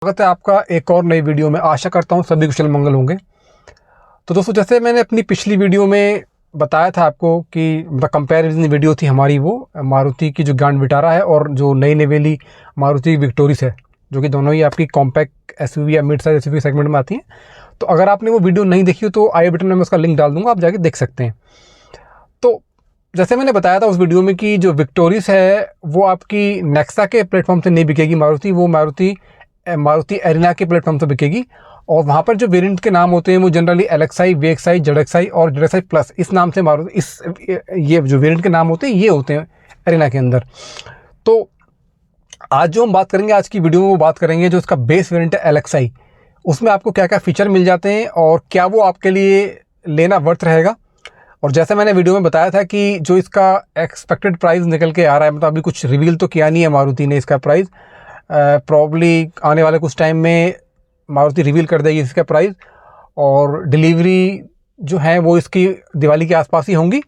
स्वागत है आपका एक और नई वीडियो में। आशा करता हूँ सभी कुशल मंगल होंगे। तो दोस्तों, जैसे मैंने अपनी पिछली वीडियो में बताया था आपको कि कंपैरिजन वीडियो थी हमारी, वो मारुति की जो ग्रैंड विटारा है और जो नई नवेली मारुति विक्टोरिस है, जो कि दोनों ही आपकी कॉम्पैक्ट एसयूवी या मिड साइज एसयूवी सेगमेंट में आती हैं। तो अगर आपने वो वीडियो नहीं देखी हो तो आई बटन में मैं उसका लिंक डाल दूँगा, आप जाके देख सकते हैं। तो जैसे मैंने बताया था उस वीडियो में कि जो विक्टोरिस है वो आपकी नेक्सा के प्लेटफॉर्म से नहीं बिकेगी मारुति, वो मारुति एरिना के प्लेटफॉर्म से बिकेगी। और वहाँ पर जो वेरिएंट के नाम होते हैं वो जनरली एलएक्सआई, वीएक्सआई, जेडएक्सआई और जेडएक्सआई प्लस, इस नाम से मारुति ये जो वेरिएंट के नाम होते हैं ये होते हैं एरिना के अंदर। तो आज जो हम बात करेंगे, आज की वीडियो में वो बात करेंगे जो इसका बेस वेरिएंट है एलएक्सआई, उसमें आपको क्या क्या फीचर मिल जाते हैं और क्या वो आपके लिए लेना वर्थ रहेगा। और जैसे मैंने वीडियो में बताया था कि जो इसका एक्सपेक्टेड प्राइस निकल के आ रहा है, मतलब अभी कुछ रिवील तो किया नहीं है मारुति ने इसका प्राइस, प्रॉब्ली आने वाले कुछ टाइम में मारुति रिवील कर देगी इसका प्राइस। और डिलीवरी जो है वो इसकी दिवाली के आसपास ही होंगी।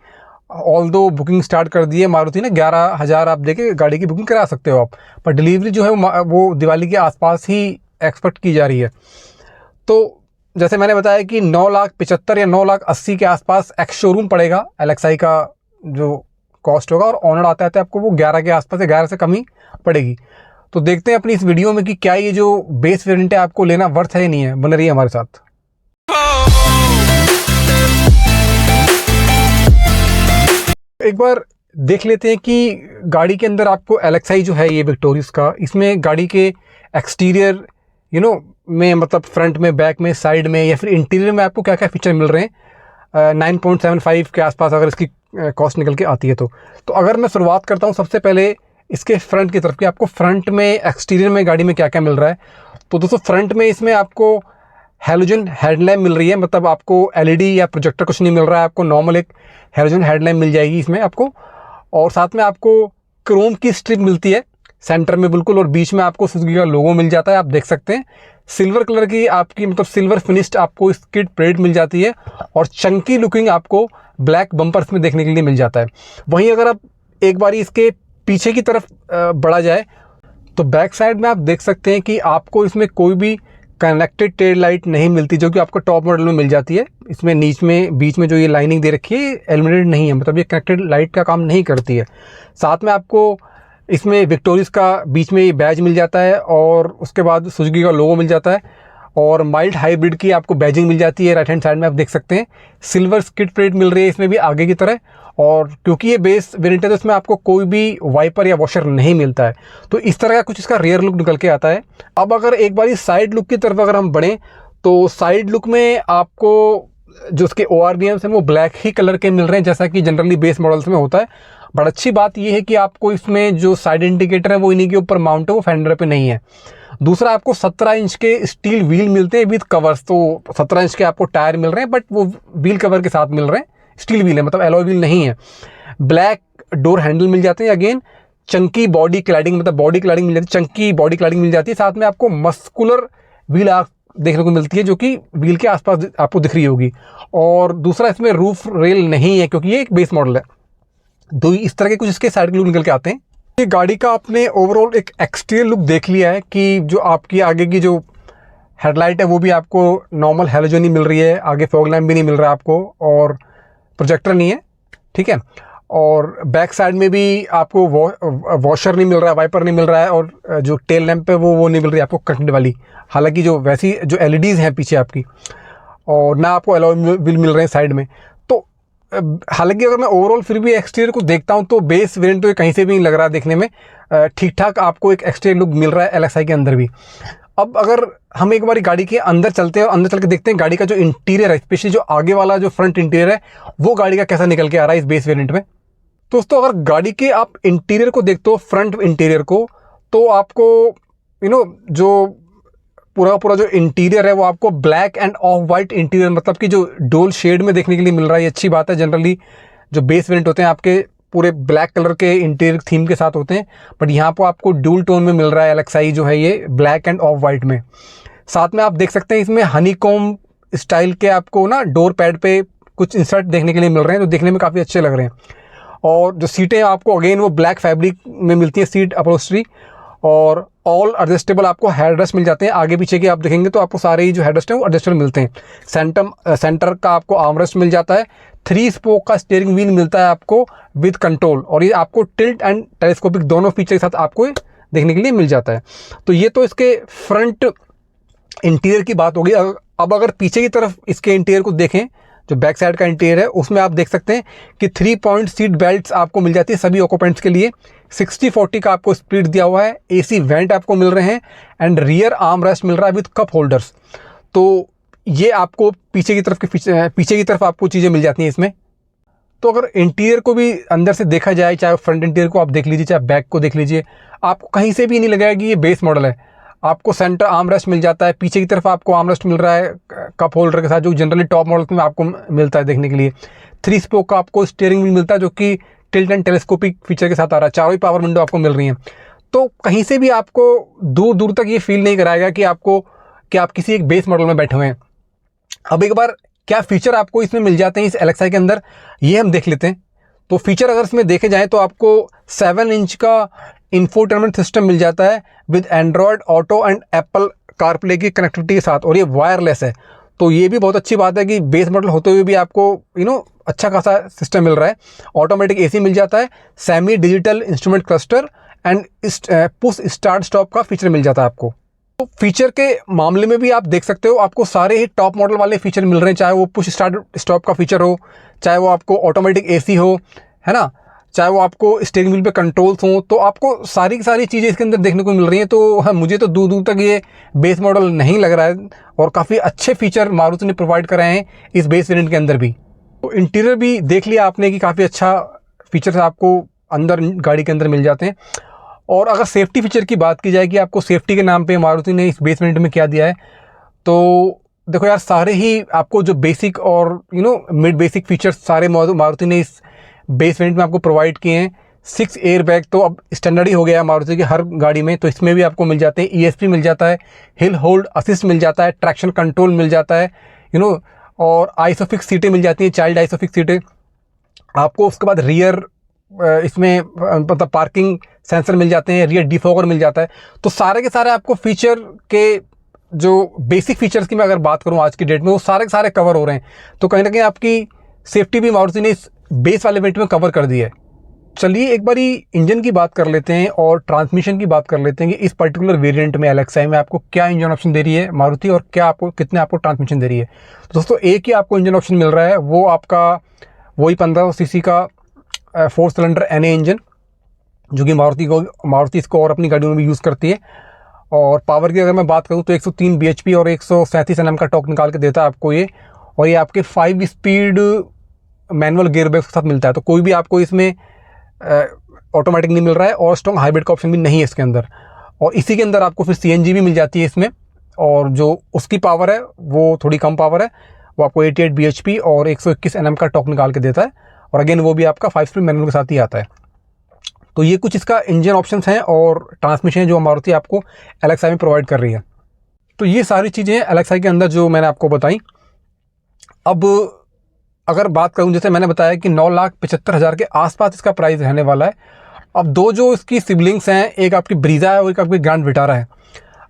ऑल दो बुकिंग स्टार्ट कर दी है मारुति ने, 11,000 आप देके गाड़ी की बुकिंग करा सकते हो आप, पर डिलीवरी जो है वो दिवाली के आसपास ही एक्सपेक्ट की जा रही है। तो जैसे मैंने बताया कि 9,75,000 या 9,80,000 के आसपास एक्स शोरूम पड़ेगा एलएक्सआई का जो कॉस्ट होगा, और ऑनर आते आते आपको वो 11 के आसपास, 11 से कम ही पड़ेगी। तो देखते हैं अपनी इस वीडियो में कि क्या ये जो बेस वेरिएंट है आपको लेना वर्थ है या नहीं है। बन रही है हमारे साथ। एक बार देख लेते हैं कि गाड़ी के अंदर आपको एलएक्सआई जो है ये विक्टोरिस का, इसमें गाड़ी के एक्सटीरियर में, मतलब फ्रंट में, बैक में, साइड में या फिर इंटीरियर में आपको क्या क्या फीचर मिल रहे हैं 9.75 के आसपास अगर इसकी कॉस्ट निकल के आती है। तो अगर मैं शुरुआत करता हूँ सबसे पहले इसके फ्रंट की तरफ, कि आपको फ्रंट में, एक्सटीरियर में गाड़ी में क्या क्या मिल रहा है। तो दोस्तों, फ्रंट में इसमें आपको हैलोजन हेडलैम्प मिल रही है, मतलब आपको एलईडी या प्रोजेक्टर कुछ नहीं मिल रहा है, आपको नॉर्मल एक हैलोजन हेडलैम्प मिल जाएगी इसमें आपको। और साथ में आपको क्रोम की स्ट्रिप मिलती है सेंटर में बिल्कुल, और बीच में आपको सुजुकी का लोगो मिल जाता है, आप देख सकते हैं। सिल्वर कलर की आपकी, मतलब सिल्वर फिनिश्ड आपको इसकी प्लेट मिल जाती है, और चंकी लुकिंग आपको ब्लैक बम्पर्स में देखने के लिए मिल जाता है। वहीं अगर आप एक बारी इसके पीछे की तरफ बढ़ा जाए तो बैक साइड में आप देख सकते हैं कि आपको इसमें कोई भी कनेक्टेड टेल लाइट नहीं मिलती, जो कि आपको टॉप मॉडल में मिल जाती है। इसमें बीच में जो ये लाइनिंग दे रखी है एल्यूमिनेटेड नहीं है, मतलब ये कनेक्टेड लाइट का काम नहीं करती है। साथ में आपको इसमें विक्टोरिस का बीच में ये बैज मिल जाता है, और उसके बाद सुजुकी का लोगो मिल जाता है, और माइल्ड हाइब्रिड की आपको बैजिंग मिल जाती है। राइट हैंड साइड में आप देख सकते हैं सिल्वर स्किड प्लेट मिल रही है इसमें भी आगे की तरह। और क्योंकि ये बेस वेरिएंट है तो इसमें आपको कोई भी वाइपर या वॉशर नहीं मिलता है। तो इस तरह का कुछ इसका रियर लुक निकल के आता है। अब अगर एक बारी साइड लुक की तरफ अगर हम बढ़ें तो साइड लुक में आपको जो उसके ORBMs हैं वो ब्लैक ही कलर के मिल रहे हैं, जैसा कि जनरली बेस मॉडल्स में होता है। बट अच्छी बात यह है कि आपको इसमें जो साइड इंडिकेटर है वो इन्हीं के ऊपर माउंट है, वो फेंडर पे नहीं है। दूसरा, आपको 17 इंच के स्टील व्हील मिलते हैं विद कवर्स। तो 17 इंच के आपको टायर मिल रहे हैं, बट वो व्हील कवर के साथ मिल रहे हैं, स्टील व्हील है, मतलब एलॉय व्हील नहीं है। ब्लैक डोर हैंडल मिल जाते हैं। अगेन चंकी बॉडी क्लैडिंग, मतलब बॉडी क्लैडिंग मिल जाती है, चंकी बॉडी क्लैडिंग मिल जाती है। साथ में आपको मस्कुलर व्हील देखने को मिलती है, जो कि व्हील के आसपास आपको दिख रही होगी। और दूसरा, इसमें रूफ रेल नहीं है क्योंकि ये एक बेस मॉडल है। दो इस तरह के कुछ इसके साइड के लुक निकल के आते हैं। ये गाड़ी का आपने ओवरऑल एक एक्सटीरियर लुक देख लिया है कि जो आपकी आगे की जो हेडलाइट है वो भी आपको नॉर्मल हैलोजन ही मिल रही है, आगे फॉग लैम्प भी नहीं मिल रहा है आपको, और प्रोजेक्टर नहीं है, ठीक है। और बैक साइड में भी आपको वॉशर नहीं मिल रहा है, वाइपर नहीं मिल रहा है, और जो टेल लैंप है वो नहीं मिल रही है आपको कनेक्टेड वाली। हालांकि जो वैसी जो एलईडीज़ हैं पीछे आपकी, और ना आपको एलॉय व्हील मिल रहे हैं साइड में। तो हालांकि अगर मैं ओवरऑल फिर भी एक्सटीरियर को देखता हूं तो बेस वेरिएंट तो ये कहीं से भी नहीं लग रहा है देखने में, ठीक ठाक आपको एक एक्सटीरियर लुक मिल रहा है एलएक्सआई के अंदर भी। अब अगर हम एक बार गाड़ी के अंदर चलते हैं और अंदर चल के देखते हैं गाड़ी का जो इंटीरियर है, स्पेशली जो आगे वाला जो फ्रंट इंटीरियर है, वो गाड़ी का कैसा निकल के आ रहा है इस बेस वेरिएंट में। दोस्तों, अगर गाड़ी के आप इंटीरियर को देखते हो, फ्रंट इंटीरियर को, तो आपको जो पूरा जो इंटीरियर है वो आपको black end of white interior, मतलब कि जो डोल शेड में देखने के लिए मिल रहा है। ये अच्छी बात है। जनरली जो बेस वेरिएंट होते हैं आपके पूरे ब्लैक कलर के इंटीरियर थीम के साथ होते हैं, बट यहाँ पर आपको डूल टोन में मिल रहा है एलएक्सआई जो है ये ब्लैक एंड ऑफ वाइट में। साथ में आप देख सकते हैं इसमें हनीकॉम्ब स्टाइल के आपको डोर पैड पे कुछ इंसर्ट देखने के लिए मिल रहे हैं, जो देखने में काफ़ी अच्छे लग रहे हैं। और जो सीटें आपको अगेन वो ब्लैक फैब्रिक में मिलती है, सीट अपहोल्स्ट्री, और ऑल एडजस्टेबल आपको हेडरेस्ट मिल जाते हैं। आगे पीछे के आप देखेंगे तो आपको सारे ही जो हेडरेस्ट हैं वो एडजस्टेबल मिलते हैं। सेंटर का आपको आर्मरेस्ट मिल जाता है। 3 स्पोक का स्टीयरिंग व्हील मिलता है आपको विद कंट्रोल, और ये आपको टिल्ट एंड टेलीस्कोपिक दोनों फीचर के साथ आपको देखने के लिए मिल जाता है। तो ये तो इसके फ्रंट इंटीरियर की बात होगी। अब अगर पीछे की तरफ इसके इंटीरियर को देखें, जो बैक साइड का इंटीरियर है, उसमें आप देख सकते हैं कि 3 पॉइंट सीट बेल्ट्स आपको मिल जाती है सभी ऑक्यूपेंट्स के लिए। 60/40 का आपको स्प्लिट दिया हुआ है। एसी वेंट आपको मिल रहे हैं एंड रियर आर्म रेस्ट मिल रहा है विद कप होल्डर्स। तो ये आपको पीछे की तरफ आपको चीज़ें मिल जाती हैं इसमें। तो अगर इंटीरियर को भी अंदर से देखा जाए, चाहे फ्रंट इंटीरियर को आप देख लीजिए, चाहे बैक को देख लीजिए, आपको कहीं से भी नहीं लगेगा कि ये बेस मॉडल है। आपको सेंटर आर्म रेस्ट मिल जाता है, पीछे की तरफ आपको आर्म रेस्ट मिल रहा है कप होल्डर के साथ, जो जनरली टॉप मॉडल्स में आपको मिलता है देखने के लिए। 3 स्पोक का आपको स्टीयरिंग व्हील मिलता है जो कि टिल्ट एंड टेलीस्कोपिक फीचर के साथ आ रहा है। चारों ही पावर विंडो आपको मिल रही हैं। तो कहीं से भी आपको दूर दूर तक ये फील नहीं कराएगा कि आप किसी एक बेस मॉडल में बैठे हुए हैं। अब एक बार क्या फीचर आपको इसमें मिल जाते हैं इस एलेक्सा के अंदर, ये हम देख लेते हैं। तो फीचर अगर इसमें देखे जाएँ तो आपको 7 इंच का इंफोटेनमेंट सिस्टम मिल जाता है with Android auto and Apple CarPlay की कनेक्टिविटी के साथ, और ये वायरलेस है। तो ये भी बहुत अच्छी बात है कि बेस मॉडल होते हुए भी आपको अच्छा खासा सिस्टम मिल रहा है। ऑटोमेटिक एसी मिल जाता है, semi digital instrument cluster and push start stop का फीचर मिल जाता है आपको। तो फीचर के मामले में भी आप देख सकते हो आपको सारे ही टॉप मॉडल वाले फीचर मिल रहे हैं, चाहे वो पुश स्टार्ट स्टॉप का फीचर हो, चाहे वो आपको ऑटोमेटिक एसी हो, है ना, चाहे वो आपको स्टीयरिंग व्हील पे कंट्रोल्स हों। तो आपको सारी की सारी चीज़ें इसके अंदर देखने को मिल रही हैं। तो हाँ, मुझे तो दूर दूर तक ये बेस मॉडल नहीं लग रहा है, और काफ़ी अच्छे फीचर मारुति ने प्रोवाइड कराए हैं इस बेस वेरिएंट के अंदर भी। तो इंटीरियर भी देख लिया आपने कि काफ़ी अच्छा फीचर्स आपको अंदर गाड़ी के अंदर मिल जाते हैं। और अगर सेफ्टी फीचर की बात की जाए कि आपको सेफ्टी के नाम पे मारुति ने इस बेस वेरिएंट में क्या दिया है, तो देखो यार, सारे ही आपको जो बेसिक और मिड बेसिक फीचर्स सारे मारुति ने इस बेस वेरिएंट में आपको प्रोवाइड किए हैं। 6 एयर बैग तो अब स्टैंडर्ड ही हो गया है मारुति की हर गाड़ी में, तो इसमें भी आपको मिल जाते हैं। ESP मिल जाता है, हिल होल्ड असिस्ट मिल जाता है, ट्रैक्शन कंट्रोल मिल जाता है, और आइसोफिक्स सीटें मिल जाती हैं, चाइल्ड आइसोफिक्स सीटें आपको। उसके बाद रियर इसमें मतलब पार्किंग सेंसर मिल जाते हैं, रियर डिफॉगर मिल जाता है। तो सारे के सारे आपको फीचर के जो बेसिक फीचर्स की मैं अगर बात करूं आज की डेट में, वो सारे के सारे कवर हो रहे हैं। तो कहीं ना कहीं आपकी सेफ्टी भी मारुति ने इस बेस वाले वेरिएंट में कवर कर दी है। चलिए एक बारी इंजन की बात कर लेते हैं और ट्रांसमिशन की बात कर लेते हैं कि इस पर्टिकुलर वेरिएंट में एलेक्सा में आपको क्या इंजन ऑप्शन दे रही है मारुति, और कितने आपको ट्रांसमिशन दे रही है। तो दोस्तों, एक ही आपको इंजन ऑप्शन मिल रहा है, वो आपका वही 1500 सीसी का 4 सिलेंडर NA इंजन, जो कि मारुति इसको और अपनी गाड़ियों में भी यूज़ करती है। और पावर की अगर मैं बात करूँ तो 103 bhp और 137 Nm का टॉर्क निकाल के देता है आपको ये। और ये आपके 5 स्पीड मैनुअल गियरबॉक्स के साथ मिलता है। तो कोई भी आपको इसमें ऑटोमेटिक नहीं मिल रहा है, और स्ट्रॉन्ग हाइब्रिड का ऑप्शन भी नहीं है इसके अंदर। और इसी के अंदर आपको फिर CNG भी मिल जाती है इसमें, और जो उसकी पावर है वो थोड़ी कम पावर है, वो आपको 88 bhp और 121 Nm का टॉर्क निकाल के देता है। और अगेन वो भी आपका 5 स्पीड मैनुअल के साथ ही आता है। तो ये कुछ इसका इंजन ऑप्शंस हैं और ट्रांसमिशन जो मारुति आपको एलेक्सा में प्रोवाइड कर रही है। तो ये सारी चीज़ें एलेक्सा के अंदर जो मैंने आपको बताई। अब अगर बात करूं, जैसे मैंने बताया कि 9,75,000 के आसपास इसका प्राइस रहने वाला है। अब दो जो इसकी सिबलिंग्स हैं, एक आपकी ब्रीजा है और एक आपकी ग्रैंड विटारा है।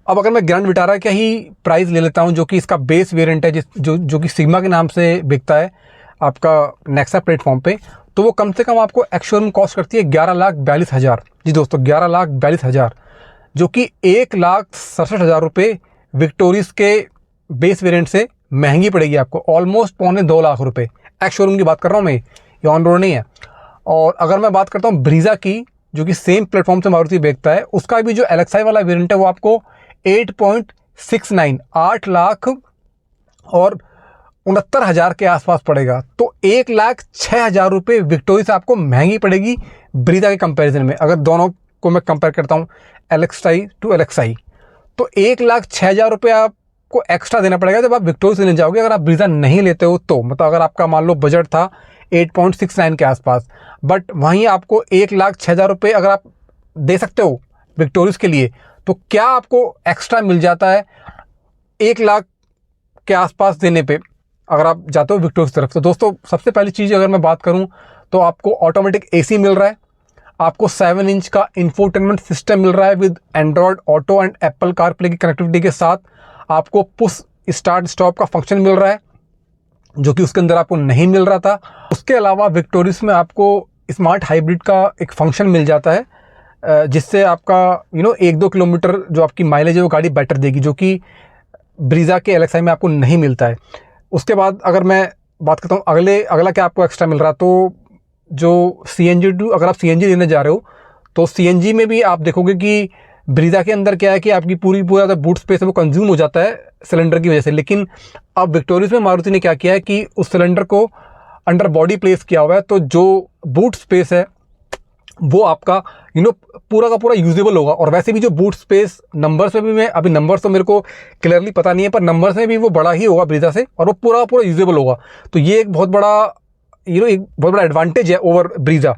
अब अगर मैं ग्रैंड विटारा का ही प्राइस ले लेता हूं, जो कि इसका बेस वेरिएंट है, जो कि सिग्मा के नाम से बिकता है आपका नेक्सा प्लेटफॉर्म पे, तो वो कम से कम आपको एक्स-शोरूम कॉस्ट करती है 11,42,000। जी दोस्तों, 11,42,000, जो कि 1,67,000 रुपये विक्टोरिस के बेस वेरिएंट से महंगी पड़ेगी आपको, ऑलमोस्ट 2.25 लाख रुपये। एक्स शोरूम की बात कर रहा हूँ मैं, ये ऑन रोड नहीं है। और अगर मैं बात करता हूँ ब्रीजा की, जो कि सेम प्लेटफॉर्म से मारुति बेचता है, उसका भी जो एलेक्साई वाला वेरिएंट है वो आपको 8.69 8 लाख और 69,000 के आसपास पड़ेगा। तो 1,06,000 रुपये विक्टोरिया से आपको महंगी पड़ेगी ब्रीजा के कंपैरिजन में। अगर दोनों को मैं कंपेयर करता हूँ एलेक्साई टू एलेक्साई, तो 1,06,000 रुपये आपको एक्स्ट्रा देना पड़ेगा जब आप विक्टोरिया से लेने जाओगे। अगर आप ब्रीजा नहीं लेते हो तो, मतलब अगर आपका मान लो बजट था 8.69 के आसपास, बट वहीं आपको 1,06,000 रुपये अगर आप दे सकते हो विक्टोरिया के लिए, तो क्या आपको एक्स्ट्रा मिल जाता है 1 लाख के आसपास देने पे अगर आप जाते हो विक्टोरिया की तरफ। तो दोस्तों, सबसे पहली चीज़ अगर मैं बात करूं तो आपको ऑटोमेटिक एसी मिल रहा है, आपको 7 इंच का इंफोटेनमेंट सिस्टम मिल रहा है with Android auto and Apple CarPlay की कनेक्टिविटी के साथ। आपको पुश स्टार्ट स्टॉप का फंक्शन मिल रहा है जो कि उसके अंदर आपको नहीं मिल रहा था। उसके अलावा विक्टोरियस में आपको स्मार्ट हाइब्रिड का एक फंक्शन मिल जाता है जिससे आपका 1-2 किलोमीटर जो आपकी माइलेज है वो गाड़ी बेटर देगी, जो कि ब्रीज़ा के LXi में आपको नहीं मिलता है। उसके बाद अगर मैं बात करता हूँ अगला क्या आपको एक्स्ट्रा मिल रहा है, तो जो CNG अगर आप CNG लेने जा रहे हो तो CNG में भी आप देखोगे कि ब्रीज़ा के अंदर क्या है कि आपकी पूरा बूट स्पेस है वो कंज्यूम हो जाता है सिलेंडर की वजह से। लेकिन अब विक्टोरियस में मारुति ने क्या किया है कि उस सिलेंडर को अंडर बॉडी प्लेस किया हुआ है, तो जो बूट स्पेस है वो आपका पूरा का पूरा यूजेबल होगा। और वैसे भी जो बूट स्पेस नंबर्स में भी, मैं अभी नंबर्स तो मेरे को क्लियरली पता नहीं है, पर नंबर्स में भी वो बड़ा ही होगा ब्रीज़ा से, और वो पूरा पूरा यूजेबल होगा। तो ये एक बहुत बड़ा एक बहुत बड़ा एडवांटेज है ओवर ब्रीज़ा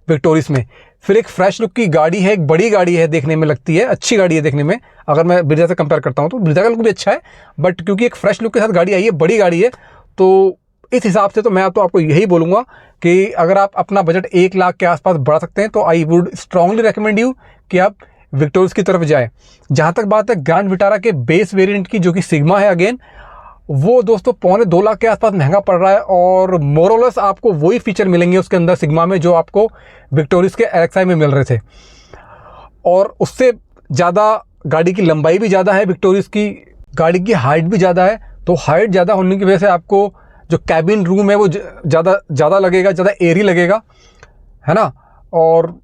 विक्टोरियस में। फिर एक फ्रेश लुक की गाड़ी है, एक बड़ी गाड़ी है, देखने में लगती है अच्छी गाड़ी है देखने में। अगर मैं ब्रीज़ा से कंपेयर करता हूँ तो ब्रीज़ा का लुक भी अच्छा है, बट क्योंकि एक फ्रेश लुक के साथ गाड़ी आई है, बड़ी गाड़ी है, तो इस हिसाब से तो मैं तो आपको यही बोलूँगा कि अगर आप अपना बजट 1 लाख के आसपास बढ़ा सकते हैं तो I would strongly recommend you कि आप विक्टोरियस की तरफ जाएं। जहाँ तक बात है ग्रैंड विटारा के बेस वेरिएंट की, जो कि सिग्मा है, अगेन वो दोस्तों 2.25 लाख के आसपास महंगा पड़ रहा है, और मोरलेस आपको वही फीचर मिलेंगे उसके अंदर सिग्मा में जो आपको विक्टोरियस के LXi में मिल रहे थे। और उससे ज़्यादा गाड़ी की लंबाई भी ज़्यादा है, विक्टोरियस की गाड़ी की हाइट भी ज़्यादा है। तो हाइट ज़्यादा होने की वजह से आपको जो कैबिन रूम है वो ज़्यादा लगेगा, ज़्यादा एयरी लगेगा, है ना। और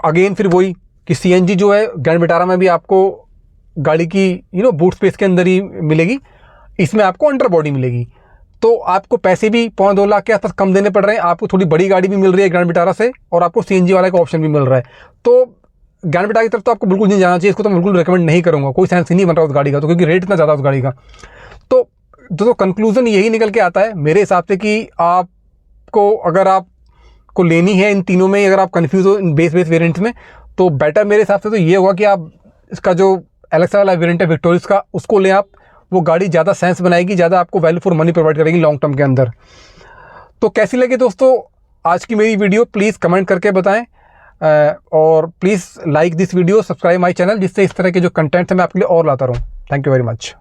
अगेन फिर वही कि CNG जो है ग्रैंड विटारा में भी आपको गाड़ी की बूट स्पेस के अंदर ही मिलेगी, इसमें आपको अंडर बॉडी मिलेगी। तो आपको पैसे भी 2.25 लाख के आसपास कम देने पड़ रहे हैं, आपको थोड़ी बड़ी गाड़ी भी मिल रही है ग्रैंड विटारा से, और आपको CNG वाले का ऑप्शन भी मिल रहा है। तो ग्रैंड विटारा की तरफ तो आपको बिल्कुल नहीं जाना चाहिए, इसको तो मैं बिल्कुल रिकमेंड नहीं करूँगा, कोई सेंस ही नहीं बन रहा उस गाड़ी का, तो क्योंकि रेट इतना ज़्यादा उस गाड़ी का। तो दोस्तों कंक्लूजन यही निकल के आता है मेरे हिसाब से कि आपको अगर आपको लेनी है इन तीनों में, अगर आप कंफ्यूज हो इन बेस वेरिएंट्स में, तो बेटर मेरे हिसाब से तो ये होगा कि आप इसका जो LXi वाला वेरिएंट है विक्टोरियस का, उसको लें आप। वो गाड़ी ज़्यादा सेंस बनाएगी, ज़्यादा आपको वैल्यू फॉर मनी प्रोवाइड करेगी लॉन्ग टर्म के अंदर। तो कैसी लगी दोस्तों आज की मेरी वीडियो, प्लीज़ कमेंट करके बताएं, और please like this video, subscribe my channel, जिससे इस तरह के जो कंटेंट है मैं आपके लिए और लाता रहूँ। Thank you very much.